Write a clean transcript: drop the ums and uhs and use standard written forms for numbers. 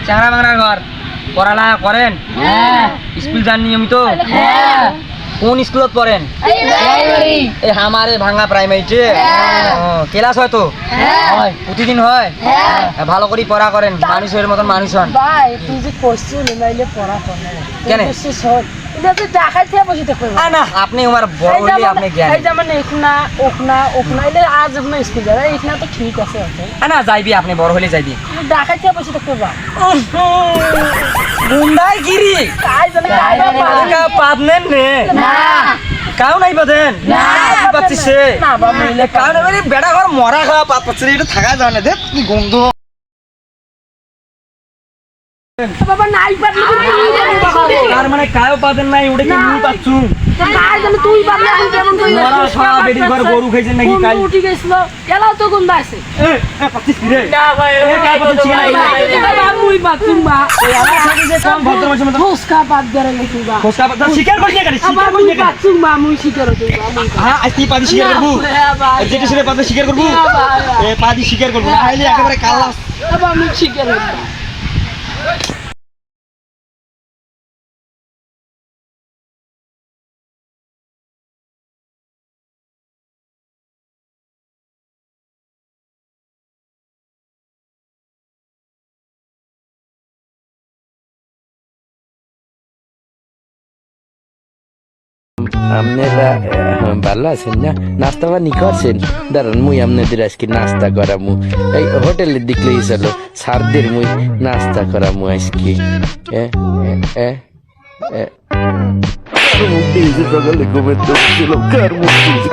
চাংরা বাংলার ঘর পড়ালেখা করেন? স্কুল যান নিয়মিত? কোন স্কুলত পড়েন? এই আমারে ভাঙা প্রাইমারিতে ক্লাস হয় তো? প্রতিদিন হয়? ভালো করে পড়া করেন, মানুষের মতন মানুষ হন। ভাই তুই যে করছিস নাইলে পড়া করে কেন? এটা তো দেখাইতে বসে দেখো না আপনি আমার বড় হইলে আপনি জ্ঞান এই যেমন ওখনা এলে আজ আপনার স্কুল যাবে এখানে তো ঠিক আছে না যাইবি, আপনি বড় হলে যাইবি। দেখাইতে বসে দেখো বা মুন্ডাই গিরি কাই জানে পাবনেন নে না কাউ নাই বাদেন না পাচ্ছিস সে না বাবা মিলে কাউ না মানে বেড়া ঘর মরা খাওয়া পাত পাচ্ছে এটা থাকা যায় না দেখ কি গন্ধ। বাবা নাই পারলি আর মানে কাউ পাদেন নাই ওটা কি মুই পাচ্ছু কাই জানে তুই পারলি এখন কেমন তুই মরা খাওয়া বেড়ি ঘর গরু খাইছেন নাকি কাল উঠি গেছিল এলাও তো গুন্ডা আছে এ পাচ্ছিস কি রে না ভাই কাই পাচ্ছিস বাবা মুই পাতুম বা আমার সাথে যে কম ভদ্র মানুষের মতো ফুসকা পাত ধরে গেছি বা খোসকা পাতা শিকার করিস না গাড়ি আবার শিকার মুই করিস না পাতুম বা মুই শিকার হতে বা হ্যাঁ আজ তুই পাদি শিকার করবো যেটা সেটা পাদি শিকার করবো এ পাদি শিকার করবো না হইলে একেবারে কালা আবার মুই শিকার হতে আপনারা ভালো আছেন না? নাস্তা পানি করছেন? দাঁড়ান মুই আপনাদের আজকে নাস্তা করামু। এই হোটেলের দিকলেই চলো, সারদের মুই নাস্তা করামু আজকে। সকালে ঘুমের তো ছিল কার মুখ